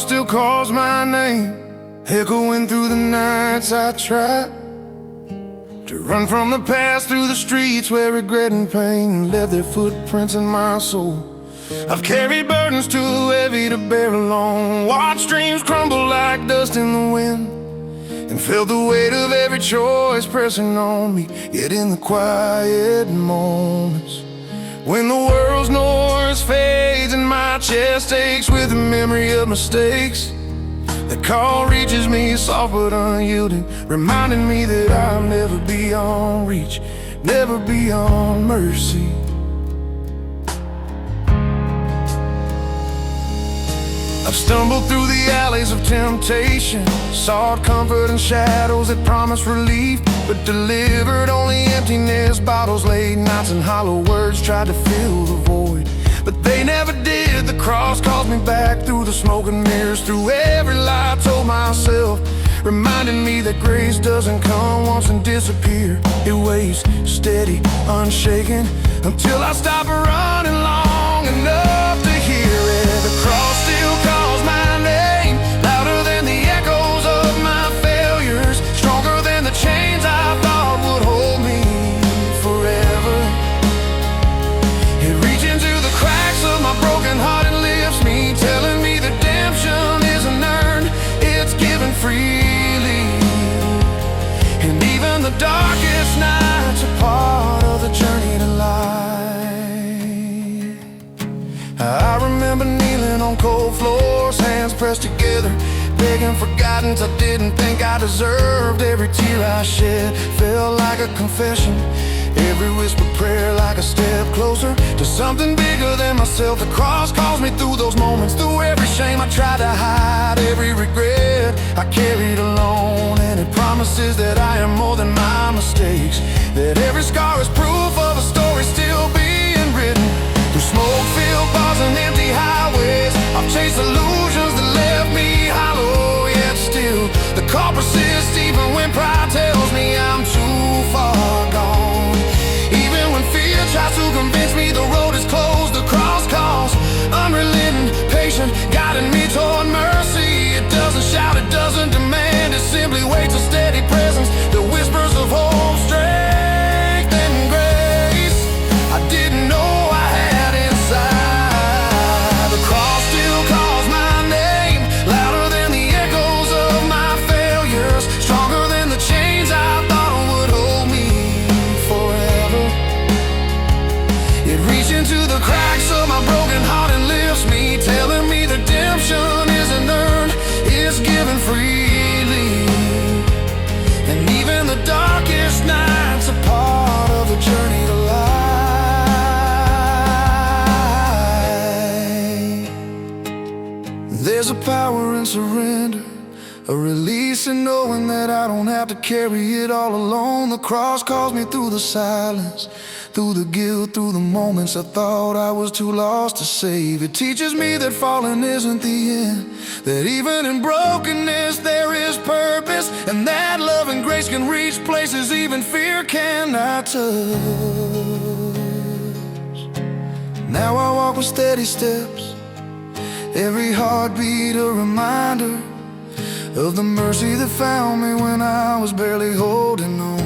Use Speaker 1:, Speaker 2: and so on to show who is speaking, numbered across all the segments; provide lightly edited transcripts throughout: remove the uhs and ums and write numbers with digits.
Speaker 1: still calls my name, echoing through the nights I try to run from the past through the streets where regret and pain left their footprints in my soul. I've carried burdens too heavy to bear alone, watched dreams crumble like dust in the wind, and felt the weight of every choice pressing on me. Yet in the quiet moments, when the world's noise fades and my chest aches with the memory of mistakes, the call reaches me soft but unyielding, reminding me that I'll never be beyond reach, never beyond mercy. I've stumbled through the alleys of temptation, sought comfort in shadows that promised relief, but delivered only emptiness. Bottles, late nights, and hollow words tried to fill the void, but they never did. The cross calls me back through the smoke and mirrors, through every lie I told myself, reminding me that grace doesn't come once and disappear. It waits steady, unshaken, until I stop running long enough to hear it. The cross still calls my name, louder than the echoes of my failures, stronger than the chains I thought would hold me forever. It reaches into the cracks of my broken heart and lifts me, telling me redemption isn't earned, it's given freely. And even the darkest nights are part of the journey to light. I remember kneeling on cold floors, hands pressed together, begging for guidance I didn't think I deserved. Every tear I shed felt like a confession, every whispered prayer like a step closer to something bigger than myself. The cross calls me through those moments, through every shame I tried to hide, every regret I carried alone. And it promises that I am more than my mistakes, that every scar is proof of a story still being written. Through smoke-filled bars and empty highways, I've chased illusions that left me hollow. Yet still, the call persists even when pride tells me I'm too far gone. Even when fear tries to convince me the road is closed, the cross calls, unrelenting, patient, guiding me toward mercy. It doesn't shout, it doesn't demand, it simply waits, a steady presence that whispers of hope, strength, and grace I didn't know I had inside. The cross still calls my name, louder than the echoes of my failures, stronger than the chains I thought would hold me forever. It reaches into the cracks of my broken heart and lifts me, telling me redemption isn't earned, it's given freely. And even the darkest nights are part of the journey to light. There's a power in surrender, a release in knowing that I don't have to carry it all alone. The cross calls me through the silence, through the guilt, through the moments I thought I was too lost to save. It teaches me that falling isn't the end, that even in brokenness there is purpose, and that love and grace can reach places even fear cannot touch. Now I walk with steady steps, every heartbeat a reminder of the mercy that found me when I was barely holding on.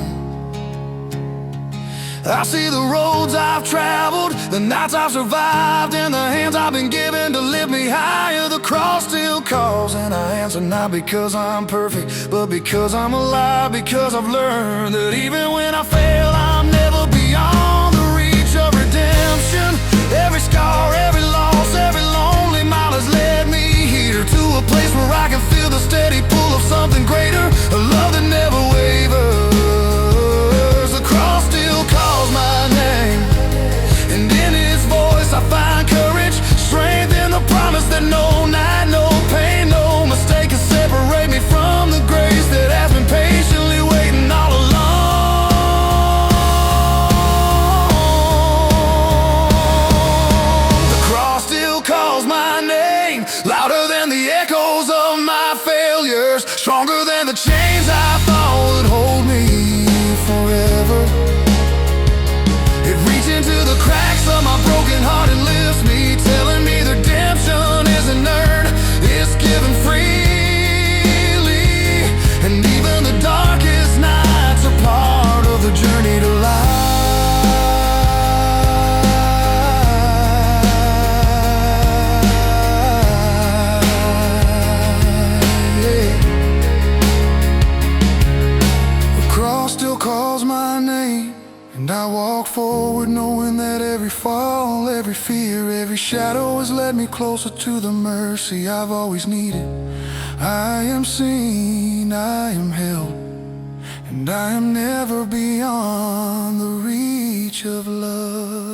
Speaker 1: I see the roads I've traveled, the nights I've survived, and the hands I've been given to lift me higher. The cross still calls and I answer, not because I'm perfect, but because I'm alive, because I've learned that even when I fail, I'm never beyond the reach of redemption. Every scar, every loss, every lonely mile has led me here to a place where I can feel the steady pull of something greater, a love that never wavers. The cross still calls my name, and in His voice I find courage, strength in the promise that no night, no pain, no mistake can separate me from the grace that has been patiently waiting all along. The cross still calls my name, louder than the echoes of my failures, stronger than the chains I thought would hold me forever. It reaches into the cracks of my broken heart and lifts me, telling me redemption isn't earned, it's given I walk forward knowing that every fall, every fear, every shadow has led me closer to the mercy I've always needed. I am seen, I am held, and I am never beyond the reach of love.